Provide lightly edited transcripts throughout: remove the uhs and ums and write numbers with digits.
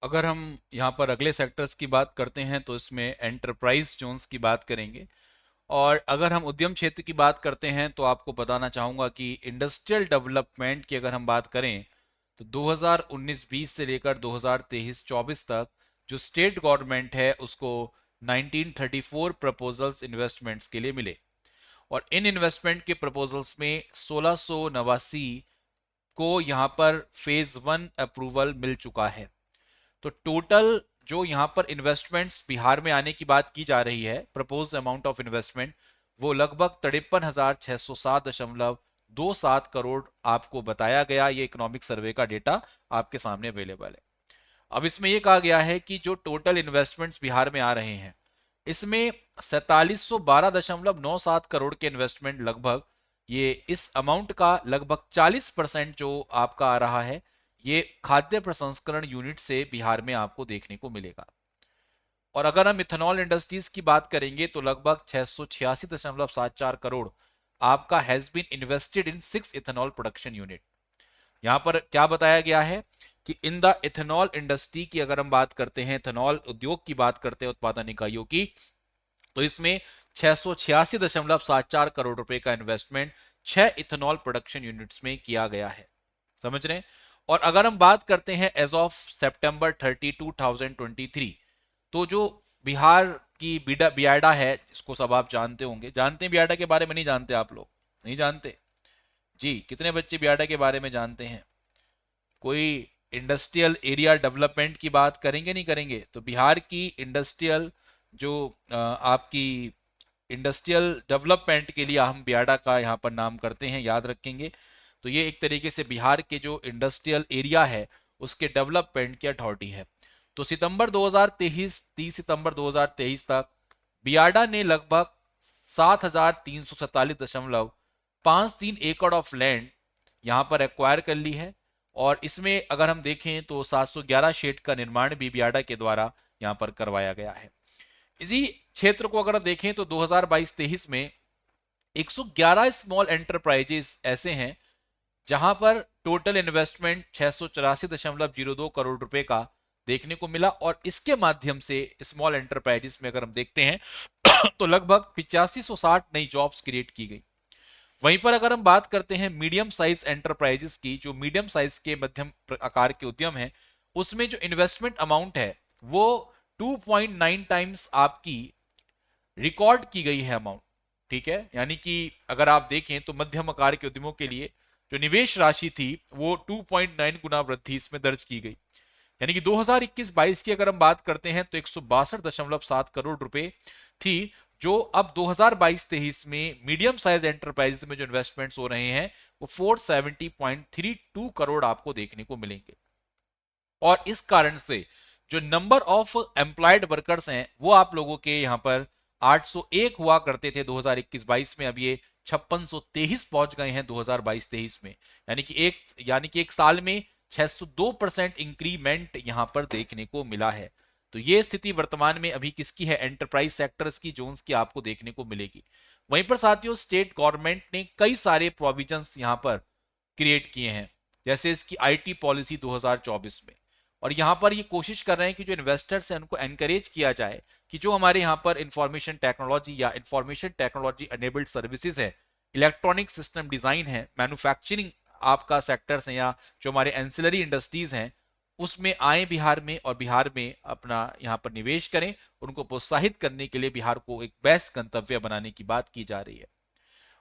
अगर हम यहाँ पर अगले सेक्टर्स की बात करते हैं तो इसमें एंटरप्राइज जोन्स की बात करेंगे। और अगर हम उद्यम क्षेत्र की बात करते हैं तो आपको बताना चाहूँगा कि इंडस्ट्रियल डेवलपमेंट की अगर हम बात करें तो 2019-20 से लेकर 2023-24 तक जो स्टेट गवर्नमेंट है उसको 1934 प्रपोजल्स इन्वेस्टमेंट्स के लिए मिले। और इन इन्वेस्टमेंट के प्रपोजल्स में 1689 को यहाँ पर फेज 1 अप्रूवल मिल चुका है। तो टोटल जो यहाँ पर इन्वेस्टमेंट्स बिहार में आने की बात की जा रही है, प्रपोज अमाउंट ऑफ इन्वेस्टमेंट, वो लगभग 53,607.27 करोड़ आपको बताया गया। ये इकोनॉमिक सर्वे का डेटा आपके सामने अवेलेबल है। अब इसमें यह कहा गया है कि जो टोटल इन्वेस्टमेंट्स बिहार में आ रहे हैं इसमें 4712.97 करोड़ के इन्वेस्टमेंट लगभग, ये इस अमाउंट का लगभग 40% जो आपका आ रहा है ये खाद्य प्रसंस्करण यूनिट से बिहार में आपको देखने को मिलेगा। और अगर हम इथेनॉल इंडस्ट्रीज की बात करेंगे तो लगभग 686.74 करोड़ आपका has been invested in 6 ethanol production unit. यहां पर क्या बताया गया है कि इन द इथेनॉल इंडस्ट्री की अगर हम बात करते हैं, इथेनॉल उद्योग की बात करते हैं, उत्पादन इकाइयों की, तो इसमें 686.74 करोड़ रुपए का इन्वेस्टमेंट 6 इथेनॉल प्रोडक्शन यूनिट्स में किया गया है। समझ रहे हैं। और अगर हम बात करते हैं एज ऑफ सितंबर 30 2023, तो जो बिहार की बियाडा है जिसको सब आप जानते होंगे, जानते हैं बियाडा के बारे में? नहीं जानते आप लोग? नहीं जानते जी? कितने बच्चे बियाडा के बारे में जानते हैं? कोई इंडस्ट्रियल एरिया डेवलपमेंट की बात करेंगे नहीं करेंगे? तो बिहार की इंडस्ट्रियल जो आपकी इंडस्ट्रियल डेवलपमेंट के लिए हम बियाडा का यहाँ पर नाम करते हैं, याद रखेंगे। तो ये एक तरीके से बिहार के जो इंडस्ट्रियल एरिया है उसके डेवलपमेंट की अथॉरिटी है। तो सितंबर 2023 30 सितंबर 2023 तक बियाडा ने लगभग 7,347.53 एकड़ ऑफ लैंड यहाँ पर एक्वायर कर ली है। और इसमें अगर हम देखें तो 711 शेड का निर्माण भी बियाडा के द्वारा यहाँ पर करवाया गया है। इसी क्षेत्र को अगर देखें तो 2022-23 में 111 स्मॉल एंटरप्राइजेस ऐसे हैं जहां पर टोटल इन्वेस्टमेंट 684.02 करोड़ रुपए का देखने को मिला। और इसके माध्यम से स्मॉल एंटरप्राइजेस में अगर हम देखते हैं तो लगभग 8560 नई जॉब्स क्रिएट की गई। वहीं पर अगर हम बात करते हैं मीडियम साइज एंटरप्राइजेस की, जो मीडियम साइज के मध्यम आकार के उद्यम हैं, उसमें जो इन्वेस्टमेंट अमाउंट है वो 2.9 टाइम्स आपकी रिकॉर्ड की गई है अमाउंट। ठीक है, यानी कि अगर आप देखें तो मध्यम आकार के उद्यमों के लिए जो निवेश राशि थी वो 2.9 गुना वृद्धि इसमें दर्ज की गई। यानी कि 2021-22 की अगर हम बात करते हैं तो 162.7 करोड़ रुपए थी, जो अब 2022-23 में मीडियम साइज एंटरप्राइज में जो इन्वेस्टमेंट्स हो रहे हैं वो 470.32 करोड़ आपको देखने को मिलेंगे। और इस कारण से जो नंबर ऑफ एम्प्लॉयड वर्कर्स हैं वो आप लोगों के यहाँ पर 801 हुआ करते थे 2021-22 में, अब ये 5623 पहुंच गए हैं 2022-23 में। यानी कि एक साल में 602% इंक्रीमेंट यहां पर देखने को मिला है। तो ये स्थिति वर्तमान में अभी किसकी है? एंटरप्राइज सेक्टर्स की, जोन्स की आपको देखने को मिलेगी। वहीं पर साथियों स्टेट गवर्नमेंट ने कई सारे प्रोविजंस यहां पर क्रिएट किए हैं, जैसे इसकी आईटी पॉलिसी 2024 में। और यहां पर ये कोशिश कर रहे हैं कि जो इन्वेस्टर्स हैं उनको एनकरेज किया जाए कि जो हमारे यहाँ पर इंफॉर्मेशन टेक्नोलॉजी या इंफॉर्मेशन टेक्नोलॉजी एनेबल्ड सर्विसेज है, इलेक्ट्रॉनिक सिस्टम डिजाइन है, मैन्युफैक्चरिंग आपका सेक्टर्स हैं, या जो हमारे एंसिलरी इंडस्ट्रीज हैं, उसमें आए बिहार में और बिहार में अपना यहाँ पर निवेश करें। उनको प्रोत्साहित करने के लिए बिहार को एक बेस्ट गंतव्य बनाने की बात की जा रही है।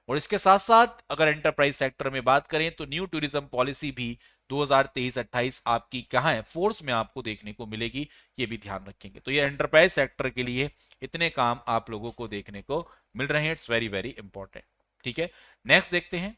और इसके साथ साथ अगर एंटरप्राइज सेक्टर में बात करें तो न्यू टूरिज्म पॉलिसी भी 2023-28 आपकी कहाँ है? फोर्स में आपको देखने को मिलेगी। ये भी ध्यान रखेंगे। तो ये एंटरप्राइज सेक्टर के लिए इतने काम आप लोगों को देखने को मिल रहे हैं। It's very very important. ठीक है, नेक्स्ट देखते हैं।